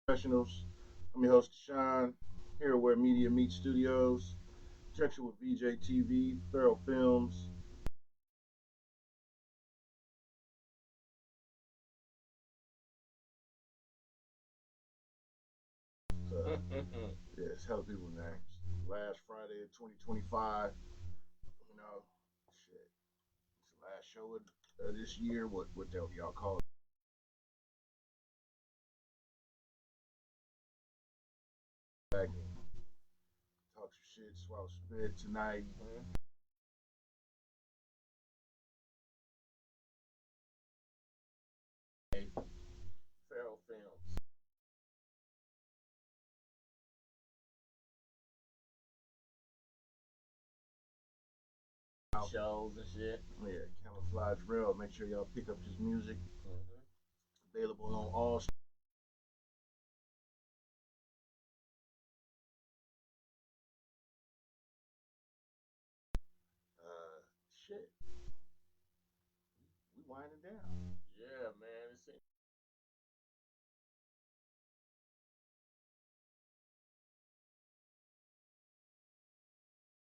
Professionals. I'm your host, Sean, here where Media Meets Studios, conjunction with VJ TV, Feral Films. Uh, yeah, it's hella people names. Last Friday of 2025, you know, shit. It's the last show of this year. What the hell do y'all call it? Back and talk some shit, swallow spit tonight. Hey, Feral Films. Shows and shit. Yeah, Camouflage Rail. Make sure y'all pick up his music. Mm-hmm. Available on all. Shit, we winding down. Yeah, man.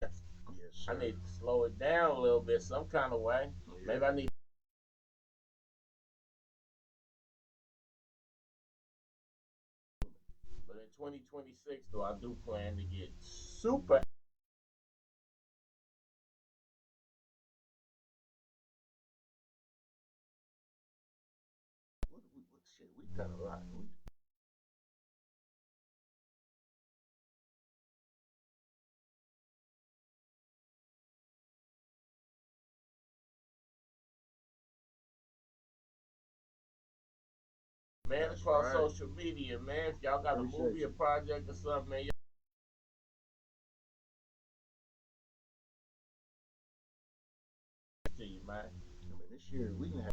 Yes, I sir. need to slow it down a little bit, some kind of way. Yeah. Maybe I need. But in 2026, though, I do plan to get super. What shit? We done a lot. Man, That's across right. social media, man. If y'all got a Appreciate movie, a you. project, or something, man, to you, man. I mean, this year we can have.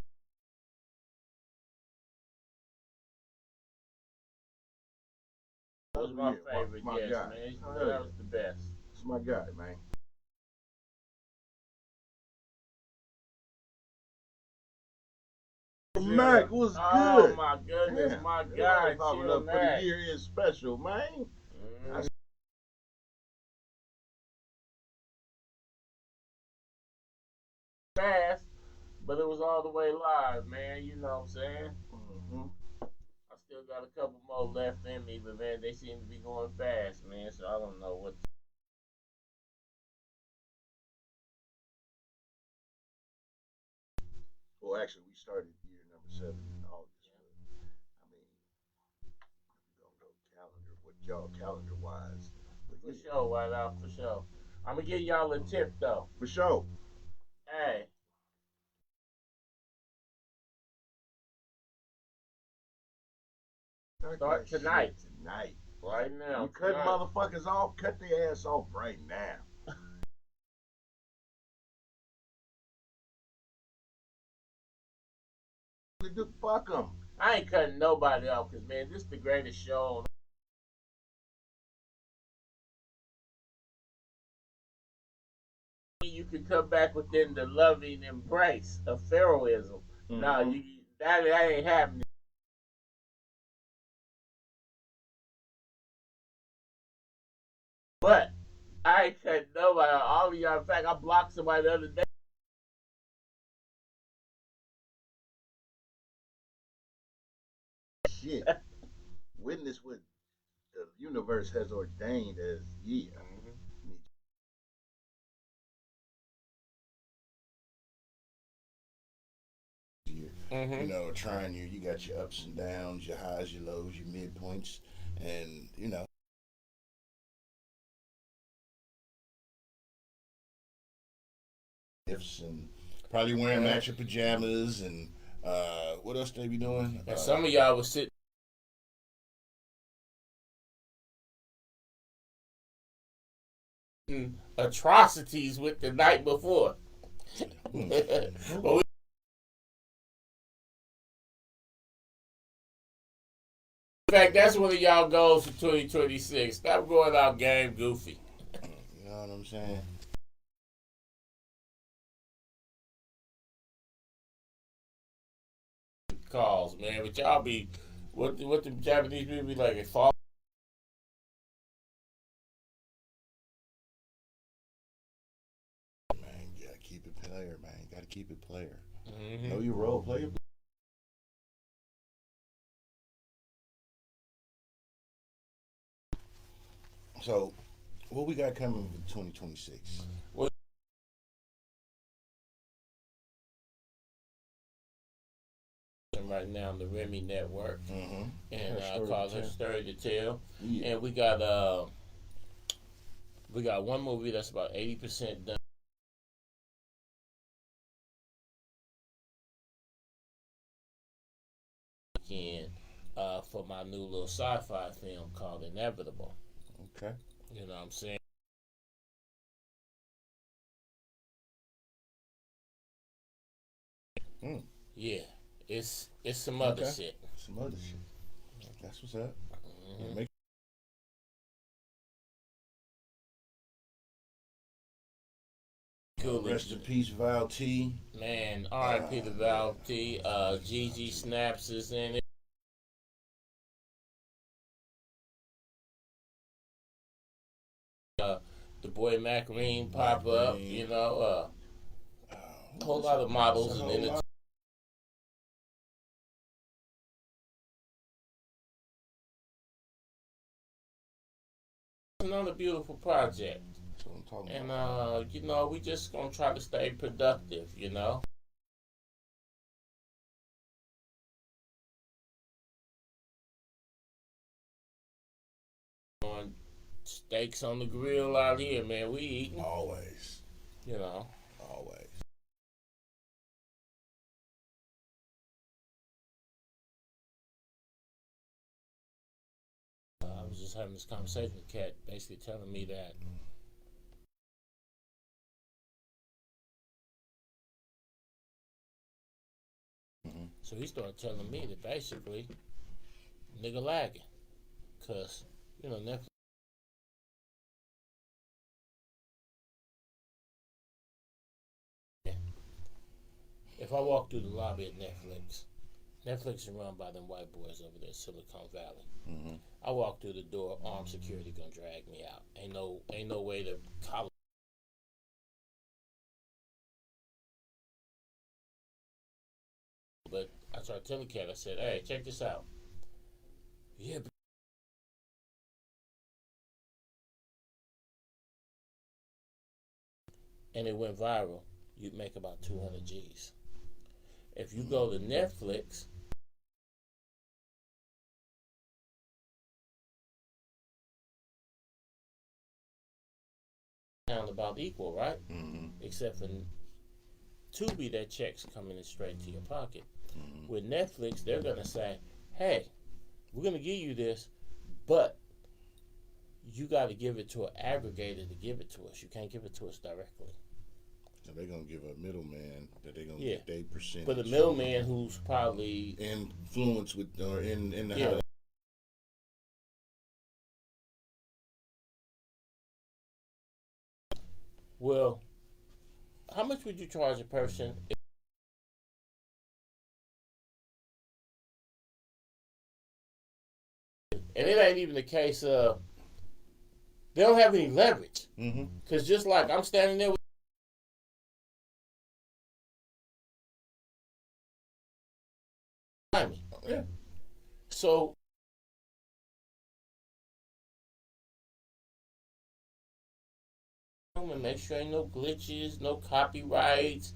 That was my Yeah, favorite my guest, guy. man. Oh, That yeah. was the best. It's my guy, man. Mac was Oh good. my goodness, Damn, my everybody guy, popping Chill up for the Mac. year is special, man. Mm-hmm. I Fast, but it was all the way live, man. You know what I'm saying? mm-hmm. I still got a couple more left in me, but man, they seem to be going fast, man. So I don't know what. Well, actually, we started year number 7 in August. But, I mean, we don't go calendar, what y'all calendar wise. But For yeah, sure, right out for sure. I'm gonna give y'all a tip though. for sure. Hey, Start start that tonight, shit tonight. right You now, cut tonight. motherfuckers off, cut their ass off right now. Fuck them. I ain't cutting nobody off, cause man, this is the greatest show on. You can come back within the loving embrace of Pharaohism. Mm-hmm. No, that ain't happening. But I ain't cutting nobody off. All of y'all, in fact, I blocked somebody the other day. Shit. Witness what the universe has ordained as yeah. Year. Mm-hmm. You know, trying you got your ups and downs, your highs, your lows, your midpoints, and you know, ifs and probably wearing matching pajamas and what else they be doing? And some of y'all was sitting atrocities with the night before. But in fact, that's one of y'all goals for 2026. Stop going out game goofy. You know what I'm saying? Calls, man. But y'all be what the Japanese people be like? It fall. Man, you gotta keep it player, man. You gotta keep it player. Mm-hmm. Know your role, player. So, what we got coming for 2026? Well, right now on the Remy Network, Mm-hmm. and Yeah, called Her Story to Tell, Yeah. and we got one movie that's about 80% done. Again, for my new little sci-fi film called Inevitable. Okay. You know what I'm saying? Mm. Yeah, it's some other Okay. shit. Some other shit. That's what's up. Mm-hmm. Make Cool. Rest in peace, Val T. Man, R.I.P. to Val T. GG Snaps is in it. The boy Mac Reen pop up. You know, a whole lot of models and entertainment. Another beautiful project. That's what I'm talking And about. you know, we just gonna try to stay productive, you know. On steaks on the grill out here, man. We eating. Always. You know. Always. I was just having this conversation with Kat, basically telling me that so he started telling me that basically nigga lagging. Cause, you know, Netflix. If I walk through the lobby at Netflix is run by them white boys over there in Silicon Valley. Mm-hmm. I walk through the door, armed security gonna drag me out. Ain't no way to collar. But I started telling Kat, I said, hey, check this out. Yeah, and it went viral. You'd make about 200 G's. If you go to Netflix, sound about equal, right? Mm-hmm. Except for Tubi, that check's coming in straight to your pocket. Mm-hmm. With Netflix, they're gonna say, hey, we're gonna give you this, but you got to give it to an aggregator to give it to us. You can't give it to us directly. So they're gonna give a middleman that they're gonna Yeah. get their percentage. But the middleman who's probably influence with or in the yeah. house. Well, how much would you charge a person? And it ain't even the case of they don't have any leverage. Mm-hmm. Because just like I'm standing there with me. Yeah. So and make sure ain't no glitches, no copyrights.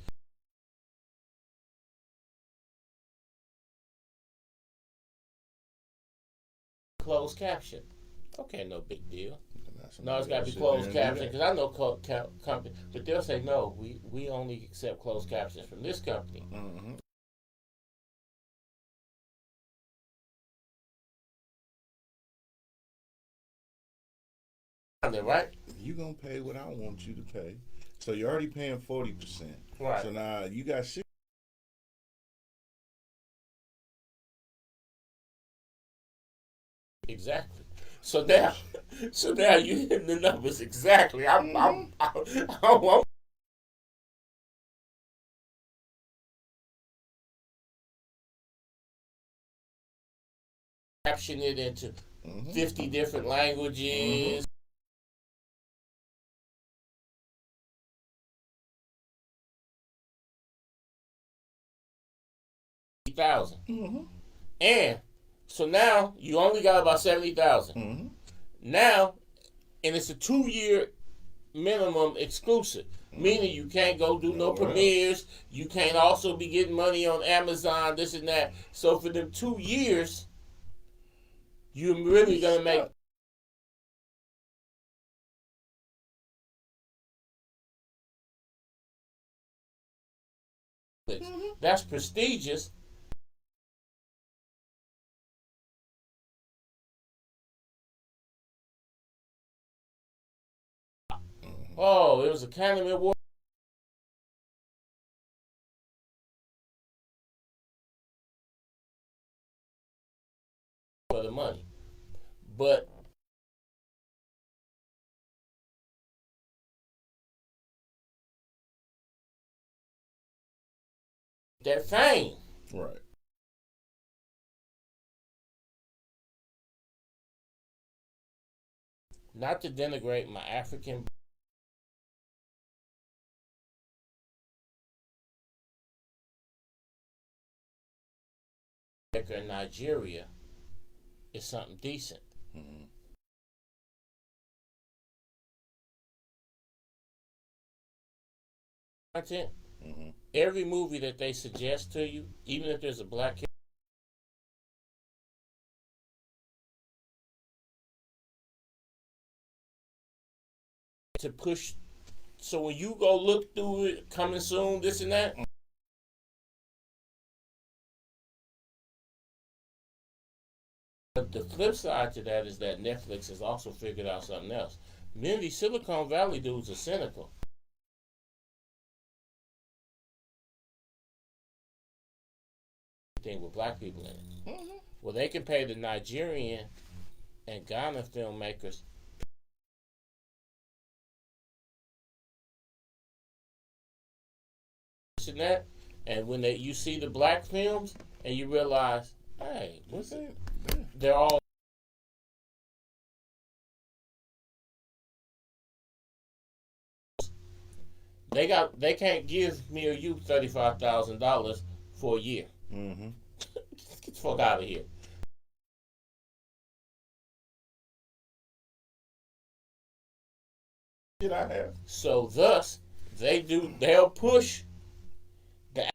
Closed caption. Okay, no big deal. No, it's got to be closed caption because I know company, but they'll say no. We only accept closed captions from this company. Mm-hmm. Right? You gonna pay what I want you to pay. So you're already paying 40%. Right. So now you got 60. Exactly. So now you hitting the numbers exactly. I'm caption it into 50 different languages. And so now you only got about 70,000. Now, and it's a 2-year minimum exclusive, meaning you can't go do no premieres. You can't also be getting money on Amazon, this and that. So for them 2 years, you're really gonna make. That's prestigious. Oh, it was Academy Award. For the money. But that fame. Right. Not to denigrate my African in Nigeria is something decent. Content. Every movie that they suggest to you, even if there's a black kid, to push. So when you go look through it, coming soon, this and that. But the flip side to that is that Netflix has also figured out something else. Many of these Silicon Valley dudes are cynical. Thing with black people in it. Well, they can pay the Nigerian and Ghana filmmakers and that, and when you see the black films and you realize, hey, what's it? They're all they can't give me or you $35,000 for a year. Get the fuck out of here. Did I have? So thus they'll push the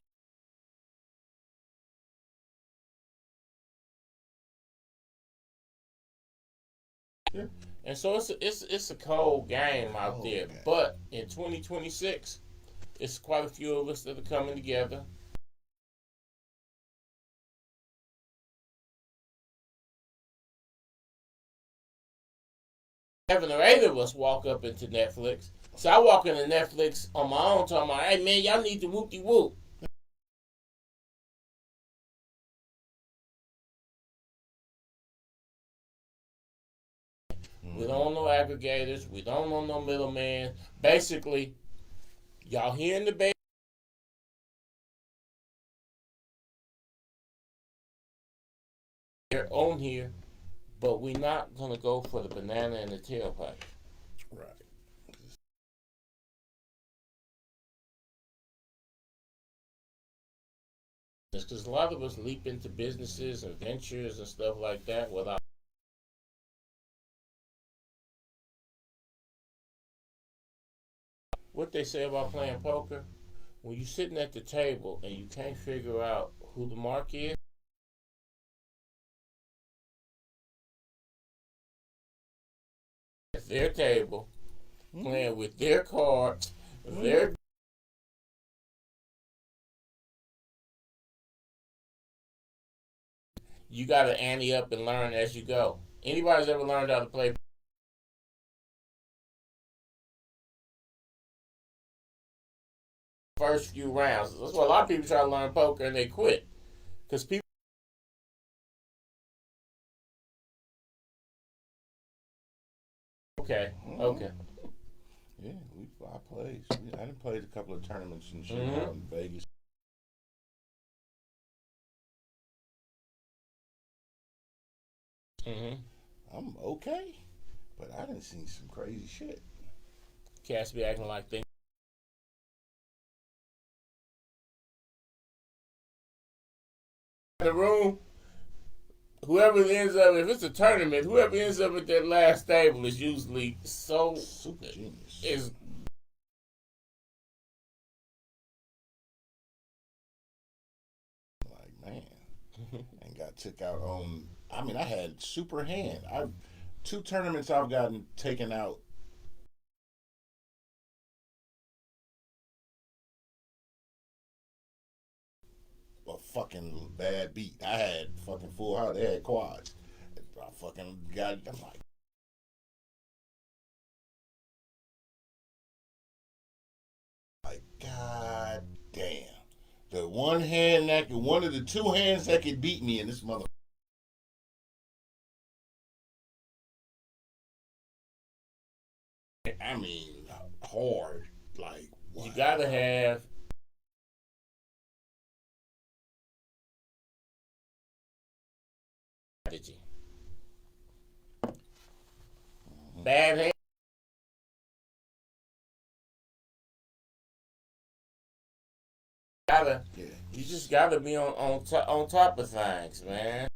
and so it's a cold game out there. Game. But in 2026, it's quite a few of us that are coming together. 7 or 8 of us walk up into Netflix. So I walk into Netflix on my own talking about, hey man, y'all need to whoop-de-whoop. We don't know aggregators. We don't know no middleman. Basically, y'all here in the Bay. They're on here, but we're not going to go for the banana and the tailpipe. Right. Because a lot of us leap into businesses and ventures and stuff like that without. What they say about playing poker, when you're sitting at the table and you can't figure out who the mark is, at their table, playing with their cards, their. You got to ante up and learn as you go. Anybody's ever learned how to play first few rounds? That's why a lot of people try to learn poker and they quit. Because people. Okay. Yeah, I played. I done played a couple of tournaments and shit out in Vegas. Mm-hmm. I'm okay, but I done seen some crazy shit. Cats be acting like they in the room. Whoever ends up, if it's a tournament, whoever ends up at that last table is usually super genius. Is like, man, and got took out on. I mean, I had super hand. 2 tournaments I've gotten taken out. A fucking bad beat. I had fucking full house. They had quads. I fucking got. I'm like, God damn. The one of the 2 hands that could beat me in this mother. I mean, hard. Like, wow. You gotta have strategy. Bad hand. You just gotta be on top of things, man.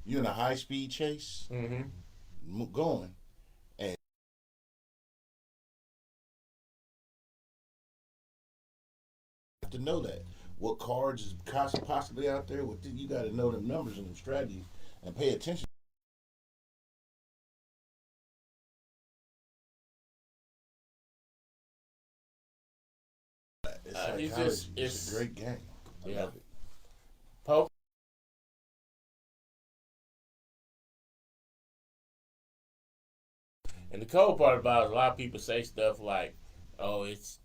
You're in a high speed chase, going, and you have to know that what cards is possibly out there. You got to know them numbers and them strategies and pay attention. It's a great game. I love it. Poker. And the cold part about it, a lot of people say stuff like, "Oh, it's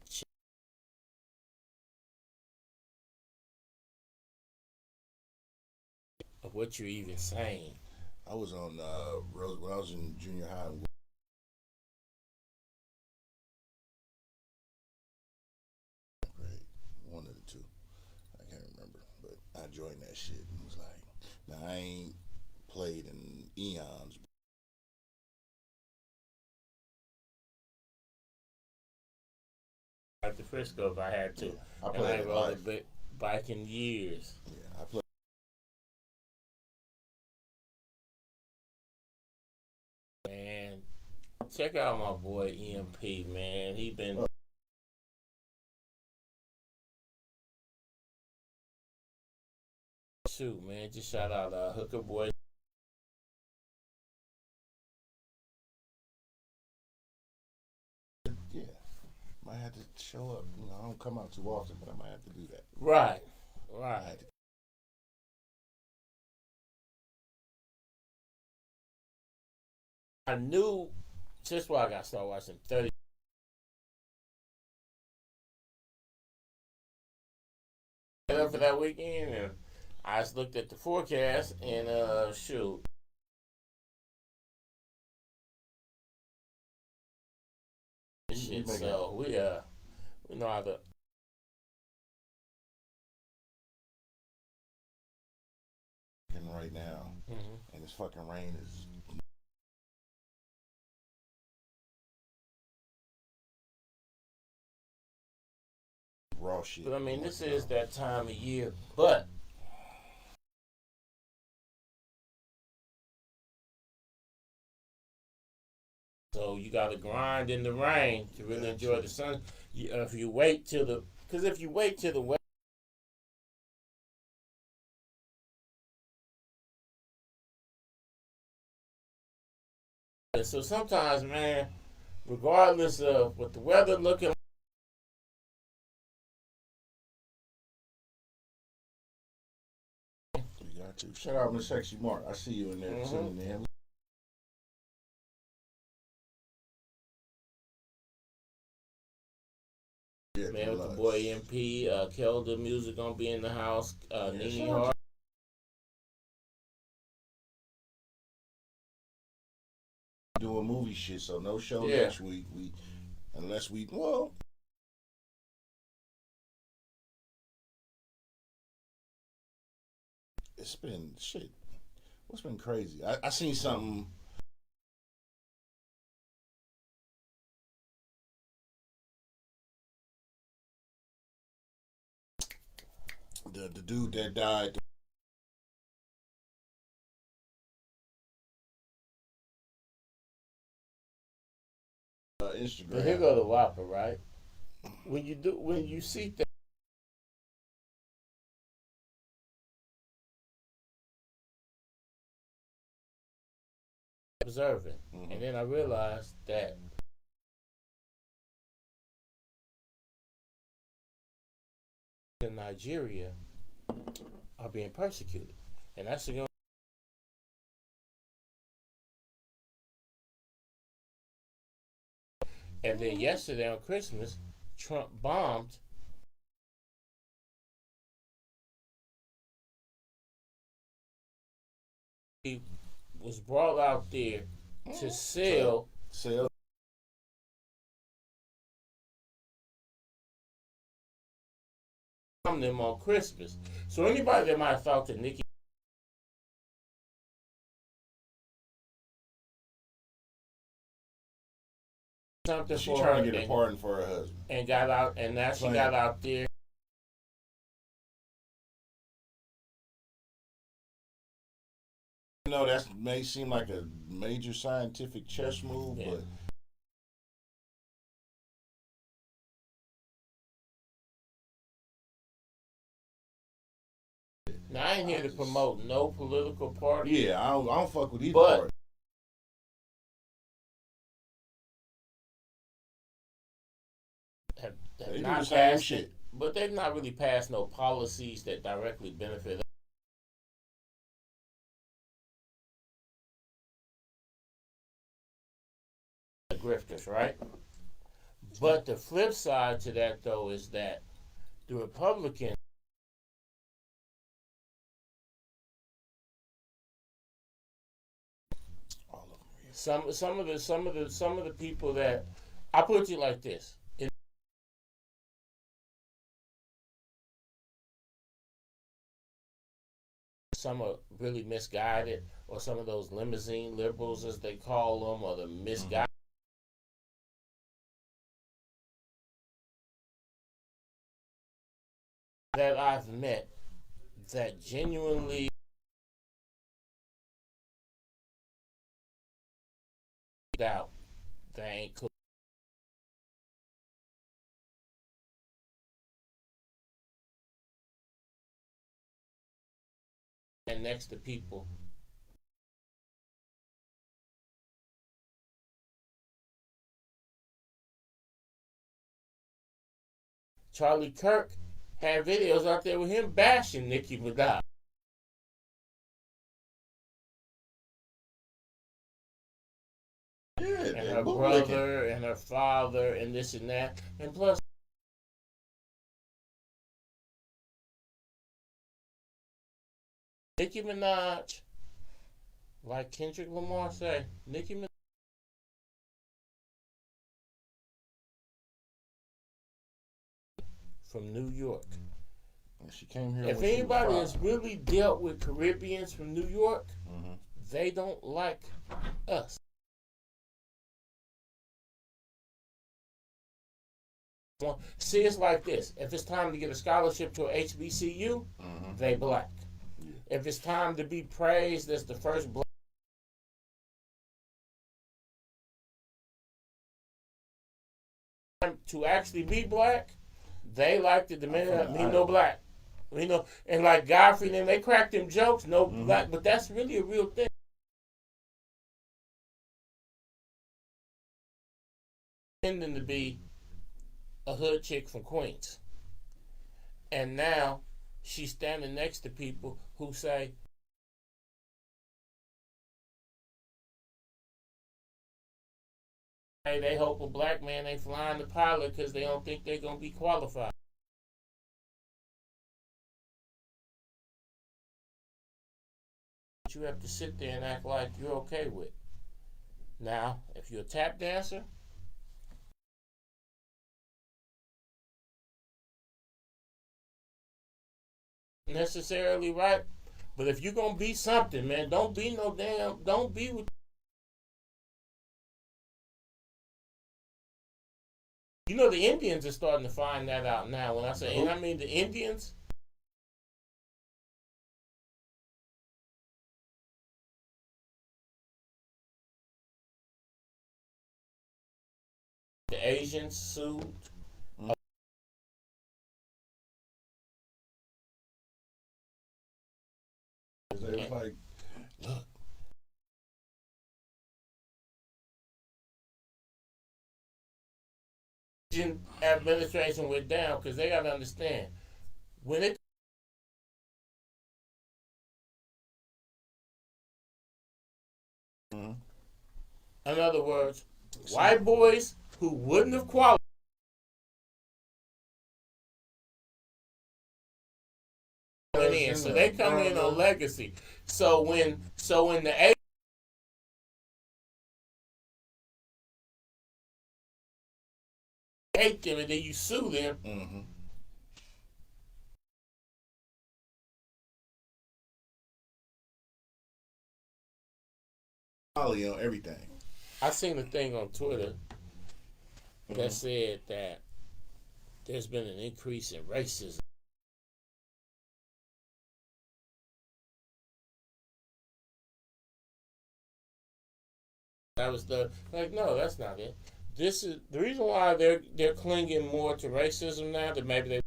what you're even saying." I was on Rose when I was in junior high. Right, one of the 2. I can't remember, but I joined that shit and was like, now I ain't played in eons. At the Frisco, if I had to, I played and I rode a bike in years. Yeah, I played. Man, check out my boy EMP, man. He been shoot, man. Just shout out Hooker Boy. Yeah, might have to show up. You know, I don't come out too often, but I might have to do that. Right. I knew just why I got started watching 30 up for that weekend, and I just looked at the forecast and shoot. Shit, so we know how to. Right now, and this fucking rain is. Raw shit. But I mean, this is that time of year. But so you got to grind in the rain to really enjoy the sun. If you wait till the weather. So sometimes, man, regardless of what the weather looking like, you got to. Shout out Miss Sexy Mark. I see you in there tuning in. Man, with the boy MP, Kelda Music gonna be in the house. Nene Hart. Doing movie shit, so no show next week. Unless we it's been shit. What's been crazy? I seen something. The dude that died. Instagram. But here go the whopper, right? When you see that observing, and then I realized that in Nigeria are being persecuted, and that's the And then yesterday on Christmas, Trump bombed he was brought out there to sell them on Christmas. So anybody that might have thought that Nicki something she for trying her to get a pardon for her husband and got out, and now she got out there. You know, that may seem like a major scientific chess move, but now I ain't here to promote no political party. Yeah, I don't fuck with either party. Have not passed shit, but they've not really passed no policies that directly benefit the grifters, right? But the flip side to that, though, is that the Republicans some of the people that I put it like this. Some are really misguided, or some of those limousine liberals, as they call them, or the misguided. That I've met that genuinely doubt they ain't cool. And next to people Charlie Kirk had videos out there with him bashing Nicki Minaj. Yeah, and her brother and her father and this and that. And plus, Nicki Minaj, like Kendrick Lamar say, Nicki Minaj from New York. She came here. If anybody has really dealt with Caribbeans from New York, they don't like us. See, it's like this. If it's time to get a scholarship to a HBCU, they black. Yeah. If it's time to be praised as the first black to actually be black, they like the demand. He no black. You know, and like Godfrey and them, they crack them jokes, no black, but that's really a real thing. Tending to be a hood chick from Queens. And now she's standing next to people who say, hey, they hope a black man ain't flying the pilot because they don't think they're going to be qualified. You have to sit there and act like you're okay with. Now, if you're a tap dancer, necessarily right, But if you're gonna be something, man, don't be with. You know, the Indians are starting to find that out now. When I say, and I mean the Indians. The Asians sued. They was like, look. Administration went down because they got to understand when it. In other words, white boys who wouldn't have qualified. In, so they come in on legacy. So when the hate them and then you sue them. Mm-hmm. On everything. I seen a thing on Twitter that said that there's been an increase in racism. That was no, that's not it. This is the reason why they're clinging more to racism now than maybe they.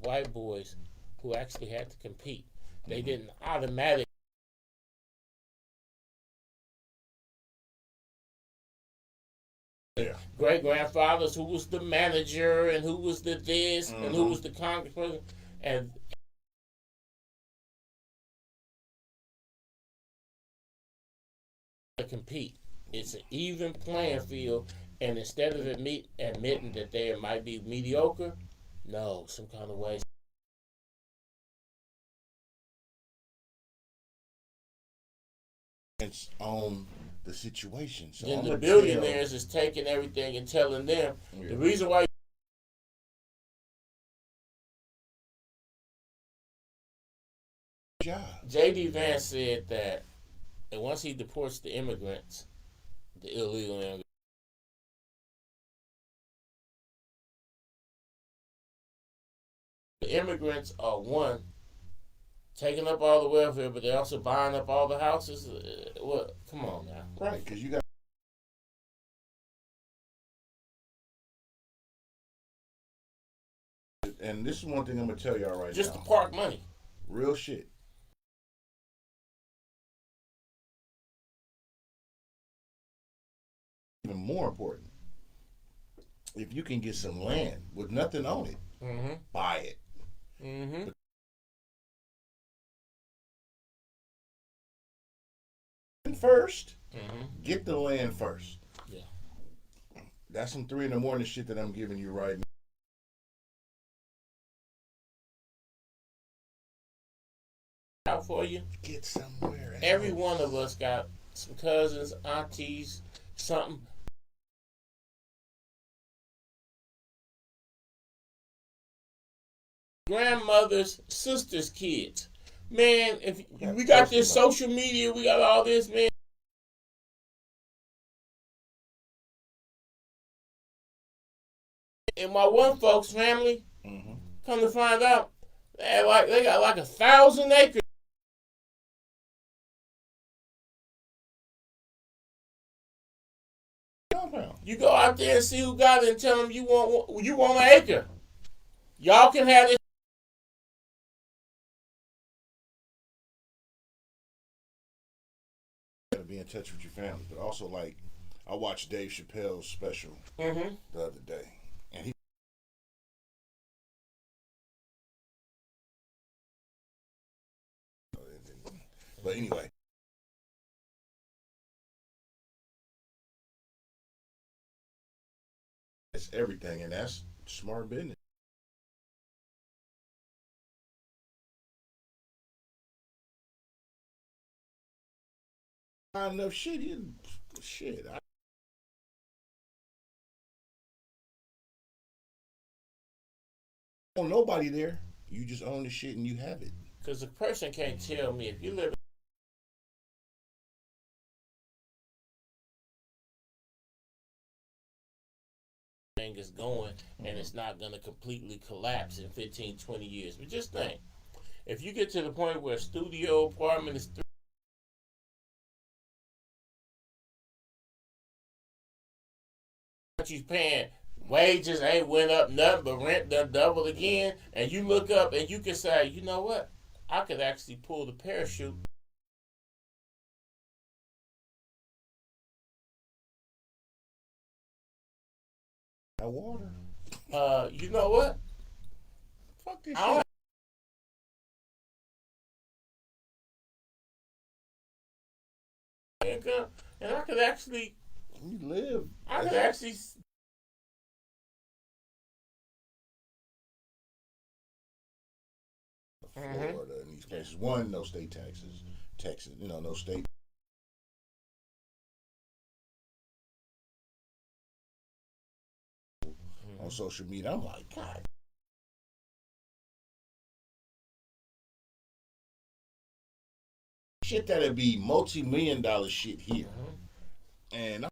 White boys who actually had to compete. They didn't automatically. Yeah. Great grandfathers who was the manager and who was the this and who was the congressperson and compete. It's an even playing field, and instead of admitting that they might be mediocre, no, some kind of way. It's on the situation. So then the billionaires is taking everything and telling them the reason why. J.D. Vance said that once he deports the immigrants, the illegal immigrants, the immigrants are one, taking up all the welfare, but they're also buying up all the houses. What? Come on now. Right, because you got. And this is one thing I'm going to tell y'all right Just now. the park money. Real shit. Even more important, if you can get some land with nothing on it, buy it. First, get the land first. Yeah. That's some 3 a.m. shit that I'm giving you right now. Out for you. Get somewhere else. Every one of us got some cousins, aunties, something. Grandmothers, sisters, kids. Man, if we got this social media, we got all this, man. And my one folks' family, come to find out, they got like 1,000 acres. You go out there and see who got it and tell them you want an acre. Y'all can have this. Be in touch with your family, but also like I watched Dave Chappelle's special the other day, and he. But anyway, it's everything, and that's smart business. Not enough shit. Oh, nobody there. You just own the shit and you have it. Because a person can't tell me if you live thing is going and it's not going to completely collapse in 15, 20 years. But just think, if you get to the point where a studio apartment is you paying, wages ain't went up nothing, but rent done doubled again, and you look up and you can say, you know what, I could actually pull the parachute. That water. You know what? Fuck this I shit. don't income, and I could actually, You live. I could actually. Florida and these places. One, no state taxes. Texas, no state. On social media, I'm like, God. Shit that'd be multi-million-dollar shit here. And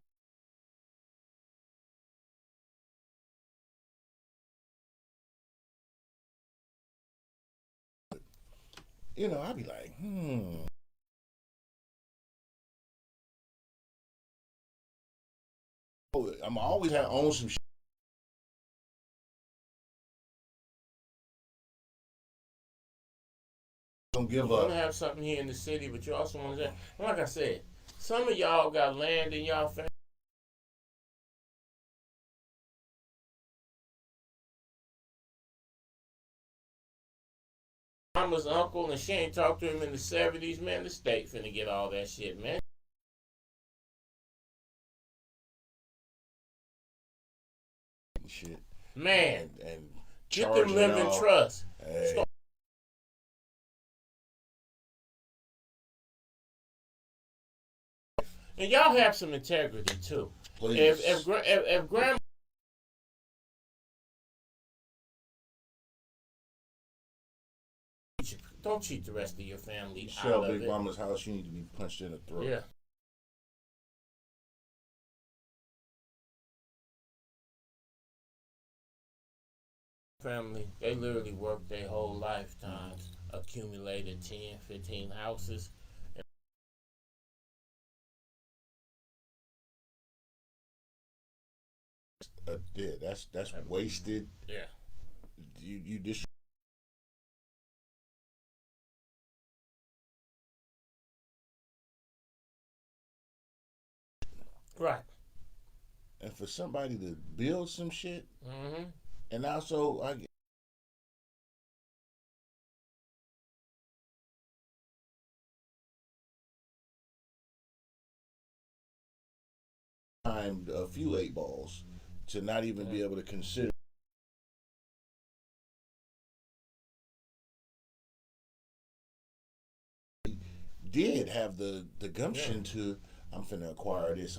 I'd be like, I'm always have own some shit. Don't give You up. want to have something here in the city, but you also want to, like I said, some of y'all got land in y'all family. Mama's uncle, and she ain't talked to him in the 70s, man. The state finna get all that shit, man. Shit. Man, And get them living trust. Hey. And y'all have some integrity too. Please. If grandma, don't cheat the rest of your family Sell out of Big it. Mama's house, you need to be punched in the throat. Yeah. Family, they literally worked their whole lifetimes, accumulated 10, 15 houses. Yeah, that's wasted. Yeah. You just Right. and for somebody to build some shit, Mm-hmm. and also timed a few 8 balls to not even be able to consider did have the gumption to I'm finna acquire this.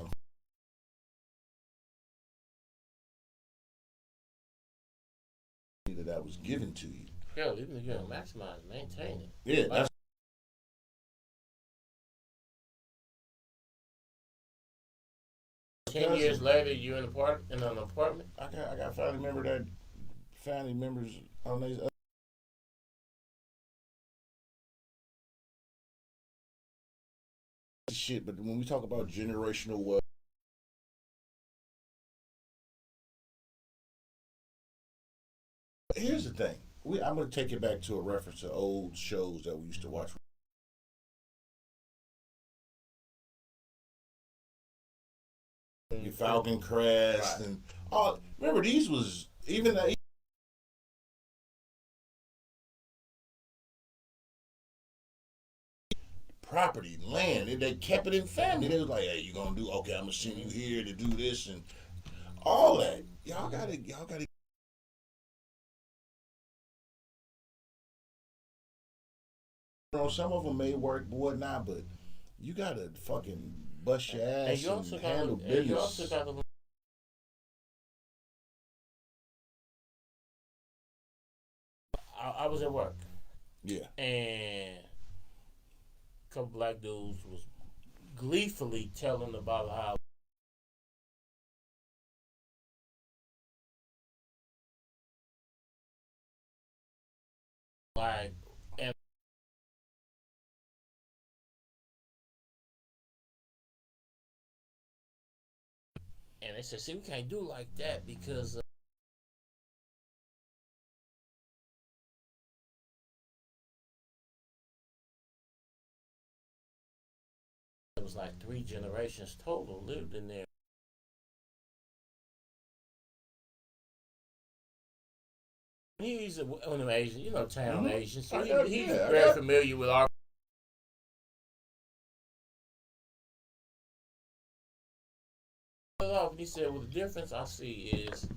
That was given to you. Hell, even if you don't maximize, maintain it. Yeah, that's 10 years later, you in an apartment. I got family members on these shit. But when we talk about generational wealth, here's the thing. I'm gonna take it back to a reference to old shows that we used to watch. Your Falcon Crest Right. and all. Remember, these was even property, land. They kept it in family. They was like, "Hey, you gonna do? Okay, I'm gonna send you here to do this and all that." Y'all gotta. Some of them may work, whatnot, but you gotta fucking bust your ass and handle business. You also got to was at work. Yeah. And a couple black dudes was gleefully telling about how like and they said, see, we can't do like that because it was like 3 generations total lived in there. He's one of them Asians, you know, town Asians. So he's very familiar with our. And he said, well, the difference I see is,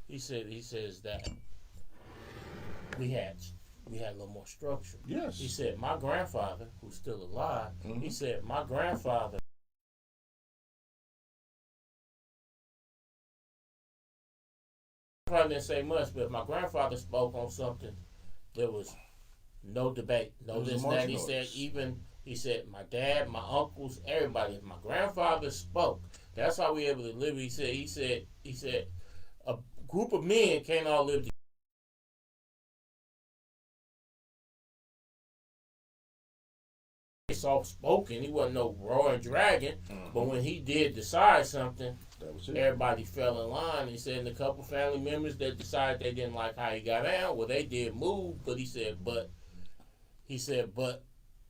he says that we had a little more structure. Yes. He said, my grandfather, who's still alive, he said, my grandfather. Probably didn't say much, but my grandfather spoke on something. There was no debate, no this, that. He said, my dad, my uncles, everybody. My grandfather spoke. That's how we able to live. He said, a group of men can't all live together. Soft spoken. He wasn't no roaring dragon, but when he did decide something, everybody fell in line. He said, and a couple family members that decided they didn't like how he got down, well, they did move, but he said, but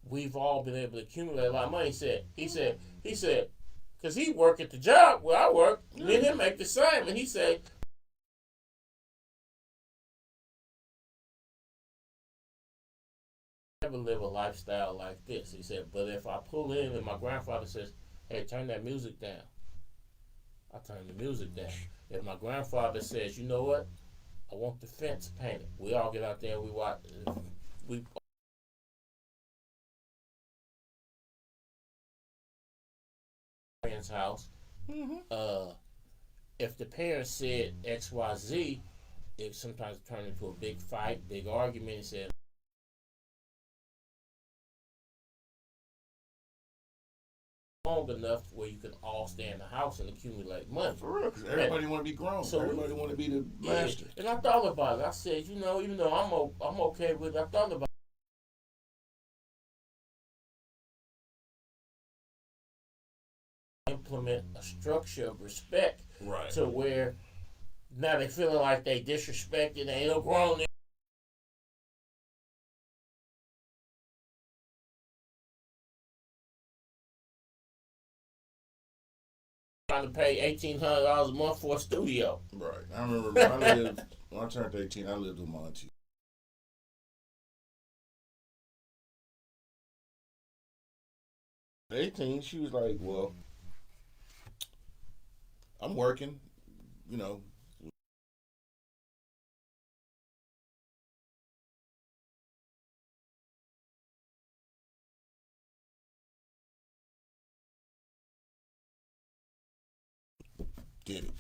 we've all been able to accumulate a lot of money. He said, because he work at the job where I work, then he make the same, and he said. Never live a lifestyle like this. He said, but if I pull in and my grandfather says, hey, turn that music down, I turn the music down. If my grandfather says, you know what, I want the fence painted, we all get out there and we watch. Parents' house. If the parents said XYZ, it sometimes turned into a big fight, big argument. He said. Long enough where you can all stay in the house and accumulate money. For real, because everybody want to be grown. So everybody want to be the master. And I thought about it. I said, you know, even though I'm okay with it, I thought about implement a structure of respect to where now they feeling like they disrespected, they ain't no grown. To pay $1,800 a month for a studio. Right. I remember when I turned 18, I lived with my auntie. 18, she was like, well, I'm working, you know. Did it.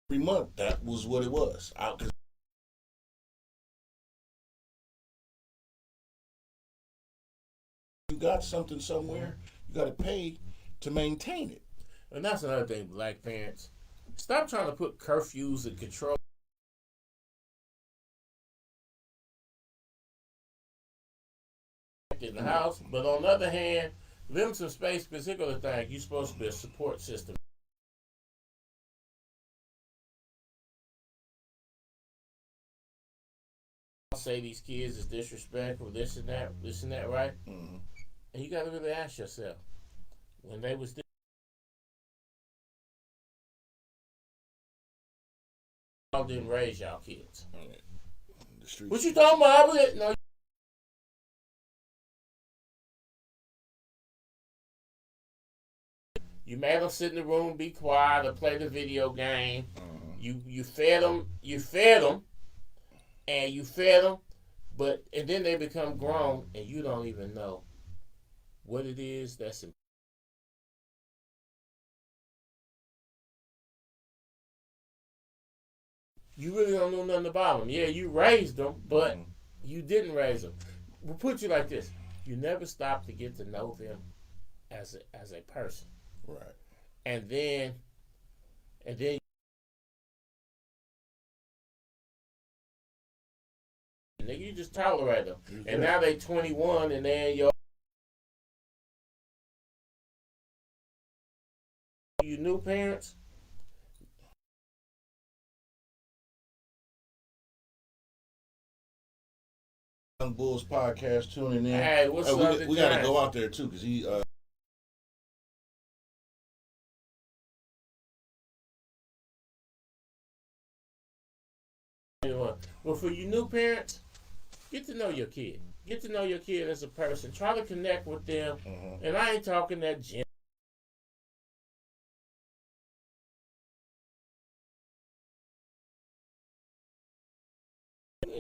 Every month, that was what it was. You got something somewhere, you got to pay to maintain it. And that's another thing, black parents. Stop trying to put curfews and control. In the house, but on the other hand, limit some space, particular thing, you're supposed to be a support system. I'll say these kids is disrespectful, this and that, right? Mm-hmm. And you got to really ask yourself, when they was y'all didn't raise y'all kids. The streets. What you talking about? No. You made them sit in the room, be quiet, or play the video game. You fed them, and then they become grown, and you don't even know what it is that's important. You really don't know nothing about them. Yeah, you raised them, but you didn't raise them. We'll put you like this: you never stop to get to know them as a person, Right. and then nigga, you just tolerate them, and now they 21, and then you new parents. Young Bulls podcast tuning in. Hey, what's up? We got to go out there too because he. Well, for you new parents, get to know your kid. Get to know your kid as a person. Try to connect with them. And I ain't talking that gym.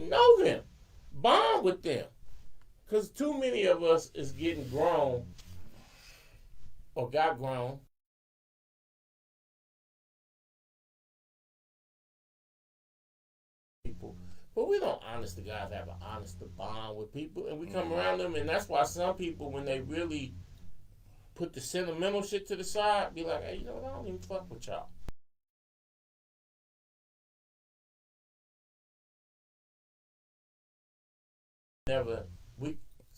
Know them. Bond with them. Because too many of us is getting grown or got grown. People. But we don't, honest to God, have an honest to bond with people. And we come around them, and that's why some people, when they really put the sentimental shit to the side, be like, hey, you know what, I don't even fuck with y'all. A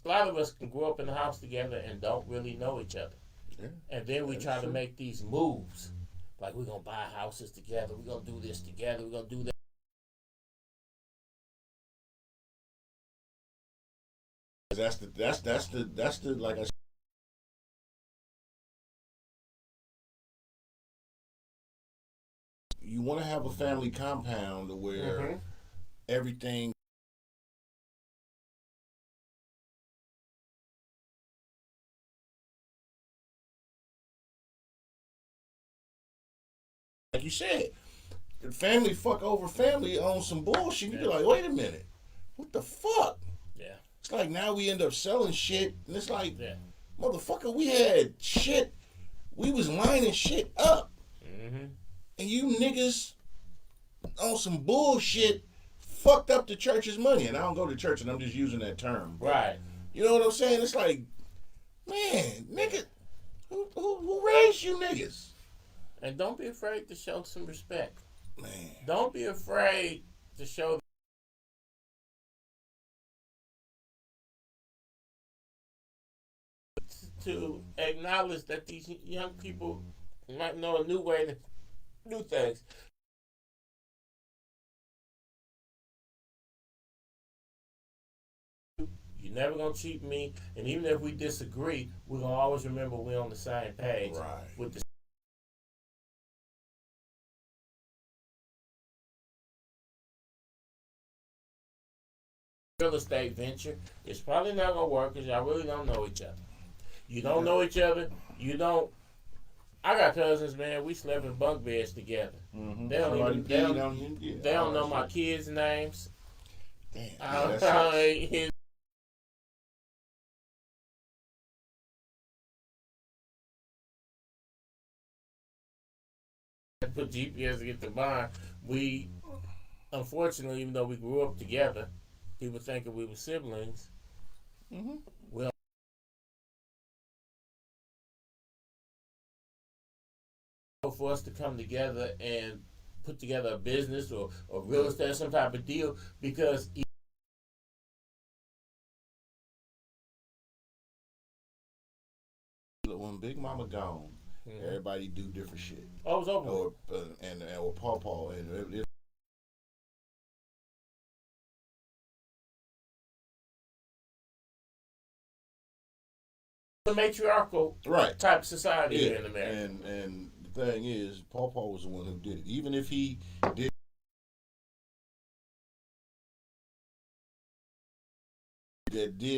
lot of us can grow up in the house together and don't really know each other. Yeah, and then we try to make these moves. Like, we're going to buy houses together. We're going to do this together. We're going to do that. That's the like I said. You want to have a family compound where everything. Like you said, family fuck over family on some bullshit. You be like, wait a minute, what the fuck? Yeah. It's like now we end up selling shit, and it's like, motherfucker, we had shit, we was lining shit up, and you niggas on some bullshit fucked up the church's money. And I don't go to church, and I'm just using that term. Right. You know what I'm saying? It's like, man, nigga, who raised you niggas? And don't be afraid to show some respect. Man. Don't be afraid to show to acknowledge that these young people might know a new way to do things. You're never gonna cheat me, and even if we disagree, we're gonna always remember we're on the same page. Right. With the real estate venture, it's probably not gonna work because y'all really don't know each other. You don't know each other. You don't. I got cousins, man. We slept in bunk beds together. They don't know my kids' names. Damn. Put GPS to get the bond. We, unfortunately, even though we grew up together, people thinking we were siblings. Well, for us to come together and put together a business or real estate or some type of deal, because when Big Mama gone, everybody do different shit. Oh, it was over. Or Paw and the matriarchal type society here in America. And the thing is, Paw was the one who did it. Even if he did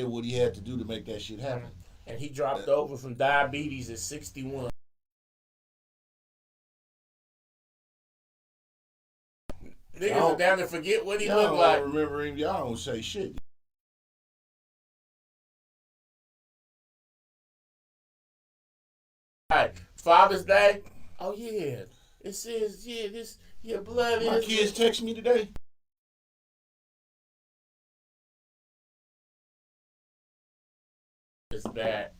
what he had to do to make that shit happen. And he dropped over from diabetes at 61. Niggas are down to forget what he looked like. Remember him? Y'all don't say shit. Father's Day. Oh yeah, it says this your blood is. My kids text me today. It's that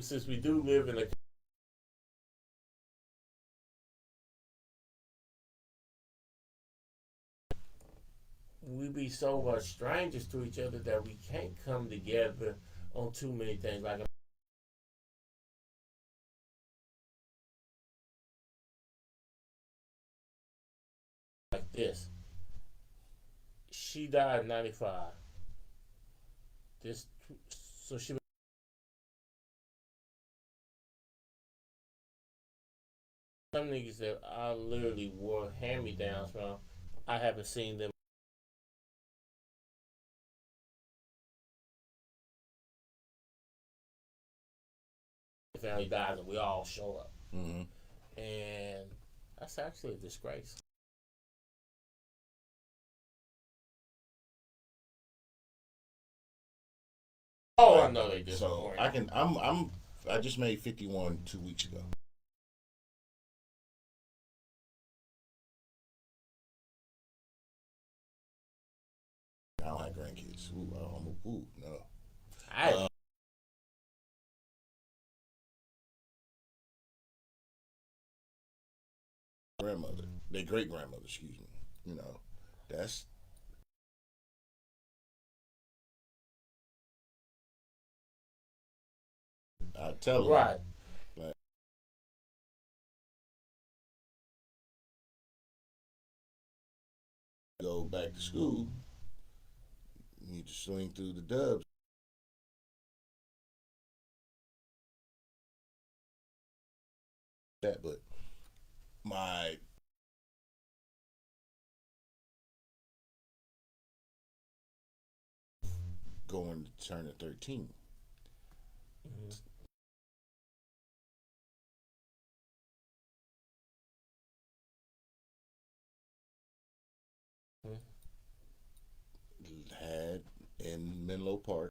since we do live in a we be so much strangers to each other that we can't come together on too many things. Like this. She died in 95. So she some niggas that I literally wore hand-me-downs from. I haven't seen them. The family dies and we all show up. Mm-hmm. And that's actually a disgrace. Oh, I know they did. So I just made 51 2 weeks ago. I don't have grandkids. No. Grandmother, their great grandmother, excuse me. You know, that's I tell them. Right. Like, go back to school. You need to swing through the dubs. But my going to turn 13. Mm-hmm. Had in Menlo Park.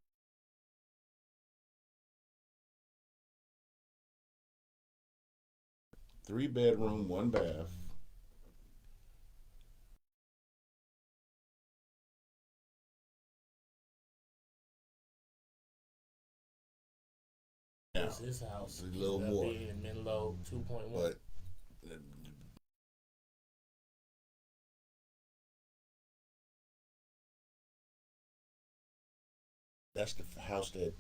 Three bedroom, one bath. Now, his house. a little more. In Menlo 2.1. But that's the house that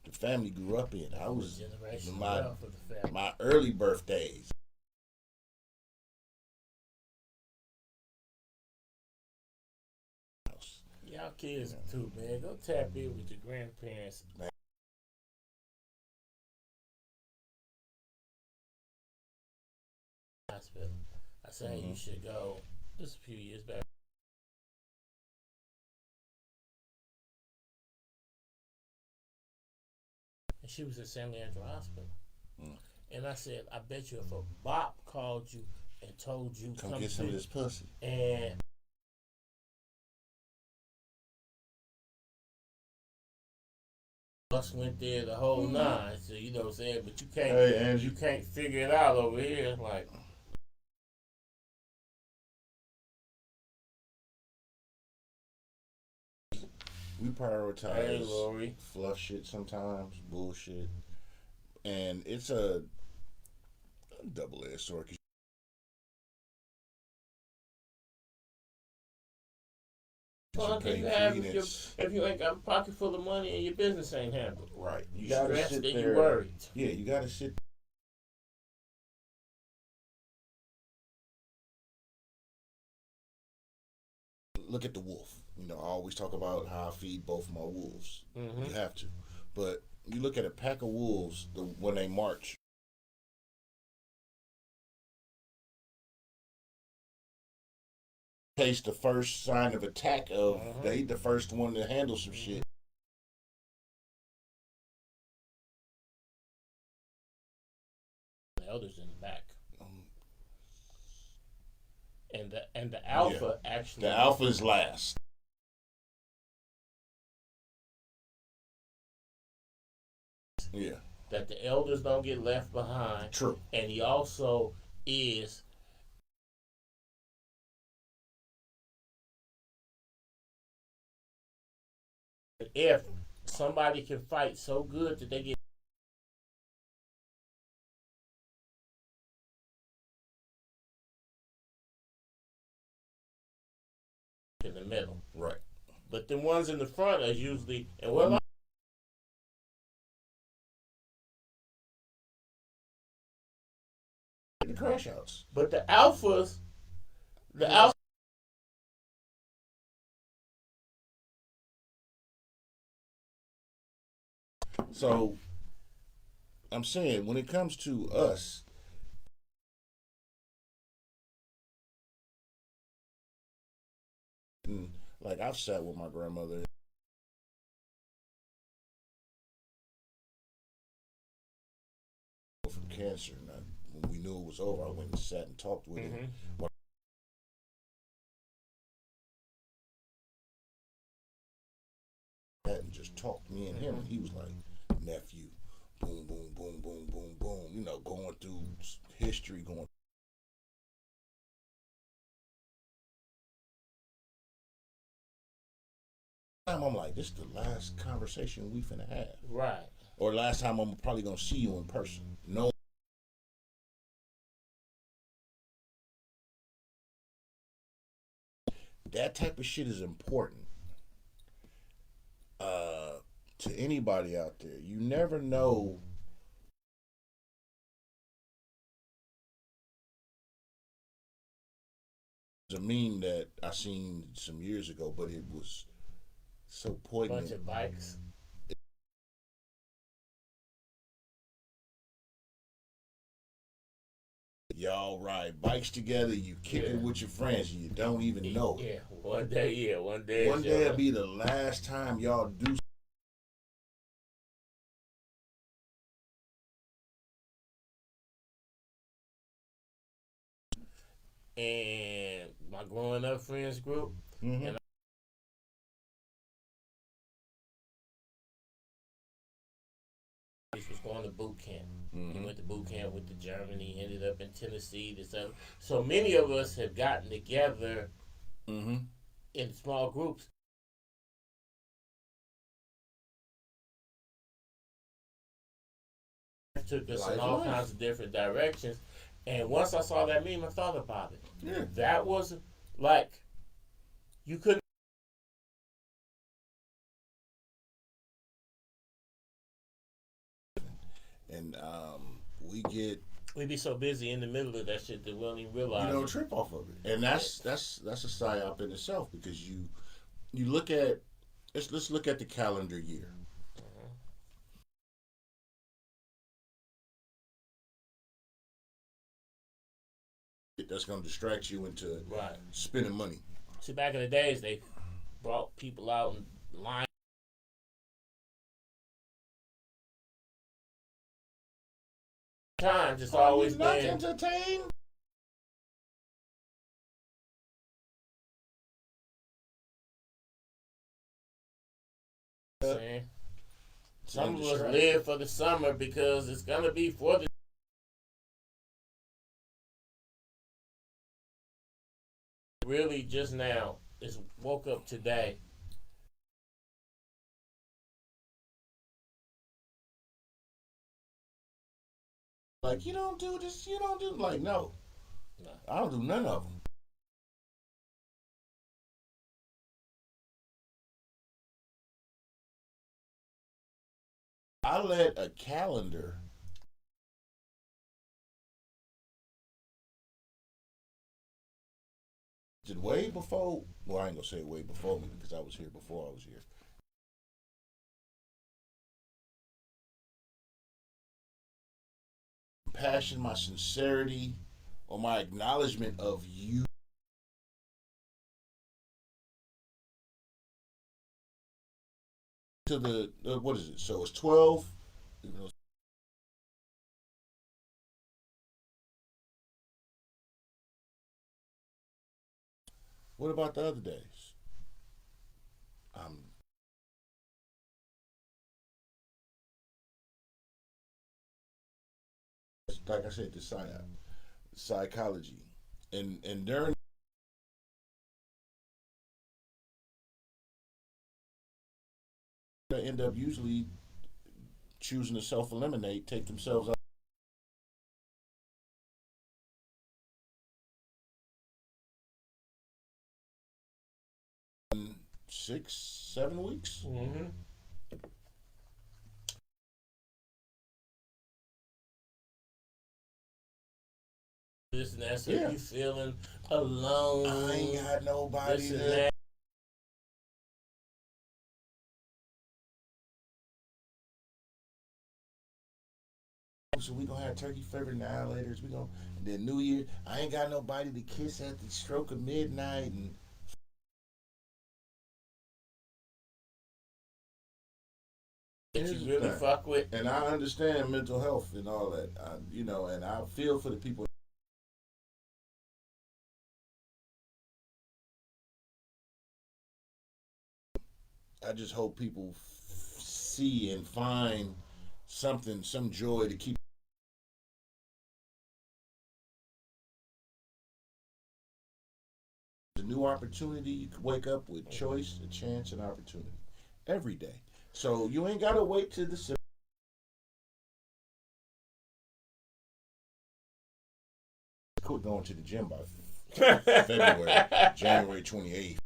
the family grew up in. I was in my early birthdays. Y'all kids too, man. Go tap in with your grandparents. Man. Hospital. I said you should go. Just a few years back. And she was at San Leandro Hospital. And I said, I bet you if a bop called you and told you come get some of this pussy. And us went there the whole nine, so you know what I'm saying, but you can't you can't figure it out over here. Like we prioritize fluff shit sometimes, bullshit. And it's a double-edged sword. Well, if you ain't got a pocket full of money and your business ain't handled. Right. You stressed and you worried. Yeah, you gotta sit. Look at the wolf. You know, I always talk about how I feed both my wolves. Mm-hmm. You have to. But you look at a pack of wolves when they march. Case the first sign of attack of they the first one to handle some shit. The elders in the back. And the alpha actually. The alpha is last. Yeah. that the elders don't get left behind. True. And he also is if somebody can fight so good that they get in the middle. Right. But the ones in the front are usually and what The crash outs. but the alphas the alphas So I'm saying when it comes to us, like I've sat with my grandmother from cancer, and when we knew it was over, I went and sat and talked with him. And just talked me and him, and he was like, nephew, boom, boom, boom, boom, boom, boom. You know, going through history, going. I'm like, this is the last conversation we finna have. right. Or last time I'm probably gonna see you in person. No. That type of shit is important. To anybody out there, you never know. There's a meme that I seen some years ago, but it was so poignant. Bunch of bikes. Y'all ride bikes together, you kick it with your friends, and you don't even know it. One day. One day it'll be the last time y'all do. And my growing up friends group, and was going to boot camp. He went to boot camp with the Germany, ended up in Tennessee. So many of us have gotten together in small groups. Took us in all kinds of different directions. And once I saw that meme, I thought about it. Yeah. That was like, you couldn't. And we'd be so busy in the middle of that shit that we don't even realize. You don't trip off of it, and that's a psyop in itself, because you look at let's look at the calendar year. That's going to distract you into spending money. See, back in the days, they brought people out and line. Times it's always not been entertained. Some of us live for the summer because it's gonna be for the. Really, just now, just woke up today. Like, you don't do this, you don't do, like, no. I don't do none of them. I let a calendar way before, well, I ain't gonna say way before me because I was here before I was here. Passion, my sincerity, or my acknowledgement of you. To the what is it? So it's 12. What about the other days? I'm like I said, the psychology, and during they end up usually choosing to self-eliminate, take themselves out. 6-7 weeks. Mm-hmm. This and that, so you feeling alone. I ain't got nobody this and to. that. So we gonna have turkey flavored annihilators. We gonna then New Year. I ain't got nobody to kiss at the stroke of midnight and. That you really fuck with. And I understand mental health and all that, and I feel for the people. I just hope people see and find something, some joy to keep. A new opportunity, you can wake up with choice, a chance, and opportunity every day. So you ain't gotta wait till the. Quit going to the gym by January 28th.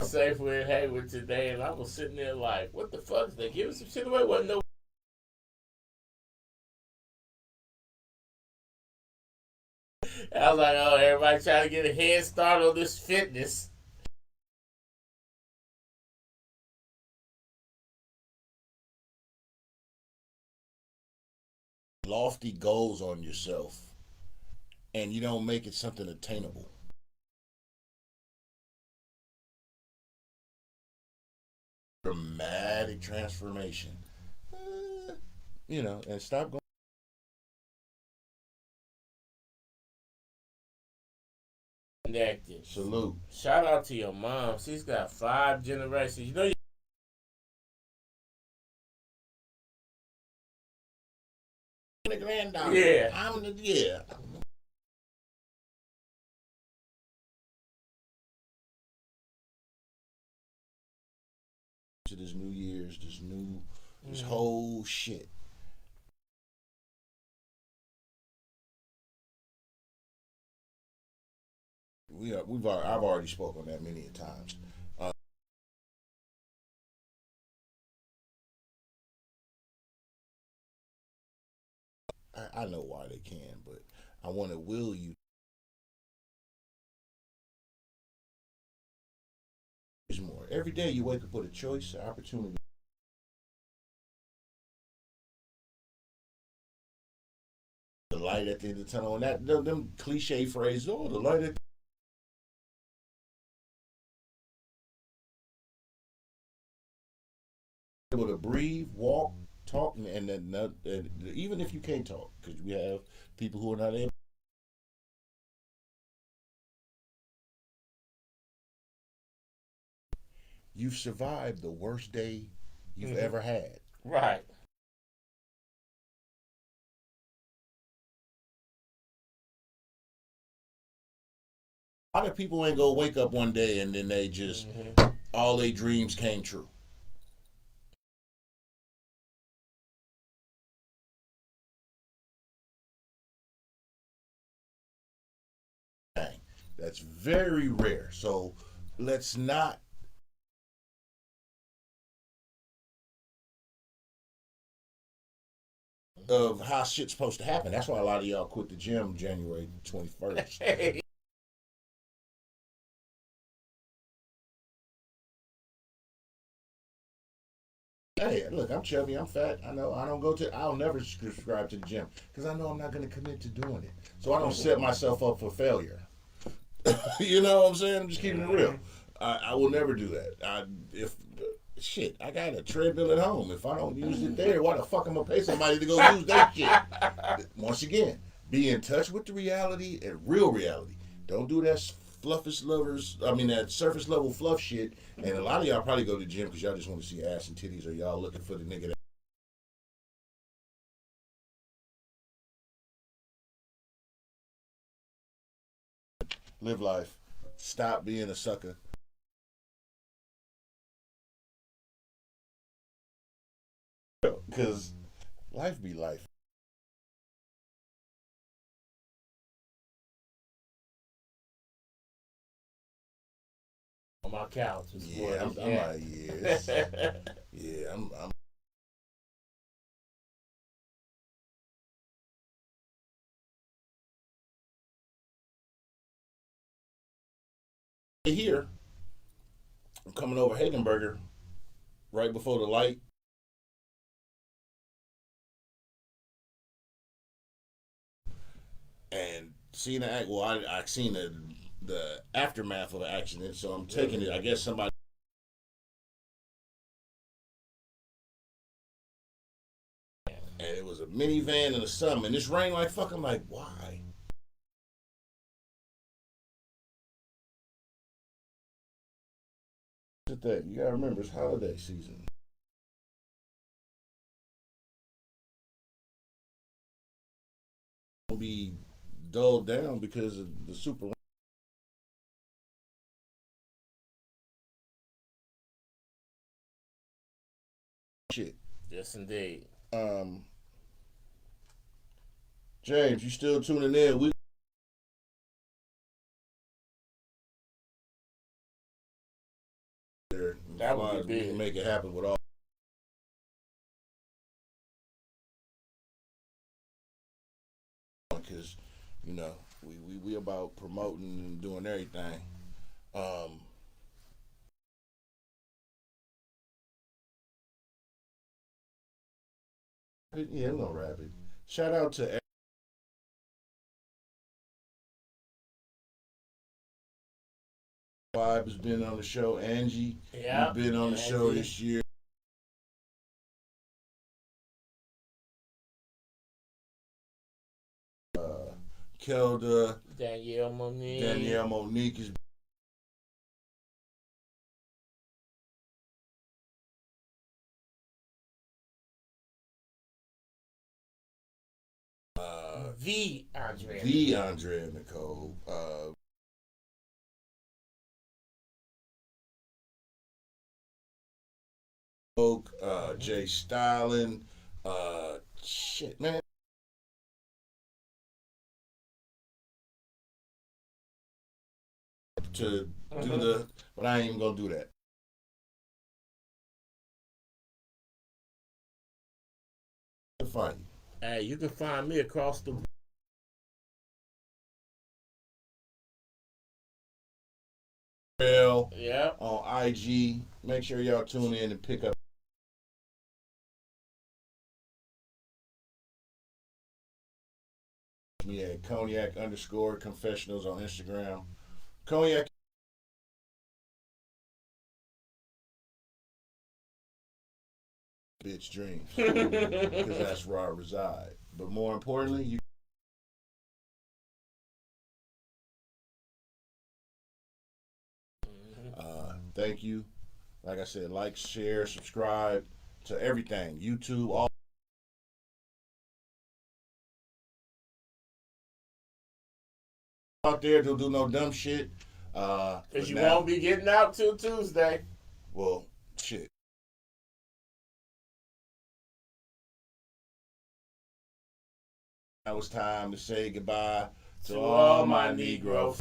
Safe with Hayward today, and I was sitting there like, what the fuck? They giving some shit away? Wasn't no. I was like, oh, everybody trying to get a head start on this fitness. Lofty goals on yourself, and you don't make it something attainable. Dramatic transformation, and stop going. Connected. Salute. Shout out to your mom. She's got 5 generations. You know. The granddaughter. Yeah. I'm the yeah. To this New Year's, this whole shit. I've already spoken on that many a times. I know why they can, but I want to will you. More every day you wake up with a choice, an opportunity. The light at the end of the tunnel, and that them cliche phrases. Oh, the light at. Able to breathe, walk, talk, and then even if you can't talk, because we have people who are not able. You've survived the worst day you've ever had. Right. A lot of people ain't gonna wake up one day and then they just all their dreams came true. That's very rare. So let's not. Of how shit's supposed to happen. That's why a lot of y'all quit the gym January 21st. Hey, look, I'm chubby, I'm fat. I know I'll never subscribe to the gym because I know I'm not going to commit to doing it. So I don't set myself up for failure. You know what I'm saying? I'm just keeping it real. I will never do that. I got a treadmill at home. If I don't use it there, why the fuck am I gonna pay somebody to go use that shit? Once again, be in touch with the reality and real reality. Don't do that fluffiest lovers. I mean, that surface level fluff shit. And a lot of y'all probably go to the gym because y'all just want to see ass and titties, or y'all looking for the nigga that. Live life. Stop being a sucker. Because life be life. On my couch. Yeah, I'm like, yeah, I'm here. I'm coming over Hagenberger right before the light. And seeing the act, well, I seen the aftermath of the accident, so I'm taking it. I guess somebody. And it was a minivan and a something, and this rain like fuck. I'm like, why? That you gotta remember, it's holiday season. Don't be dulled down because of the super shit. Yes, indeed. James, you still tuning in? That would be big. We can make it happen with all. Because, you know, we about promoting and doing everything. Yeah, no rabbit. Shout out to Vibe has been on the show. Angie, yeah, you've been on the show this year. Kelda, Danielle Monique is. the Andrea Nicole. Jay Styling. Shit, man. To do the, but I ain't even gonna do that. Find you. Hey, you can find me across the on IG. Make sure y'all tune in and pick up. Me at Cognac_Confessionals on Instagram. Cognac. Bitch dreams. Because that's where I reside. But more importantly, you. Thank you. Like I said, like, share, subscribe to everything. YouTube, all. Out there, don't do no dumb shit. Because you won't be getting out till Tuesday. Well, shit. Now it's time to say goodbye to all my Negro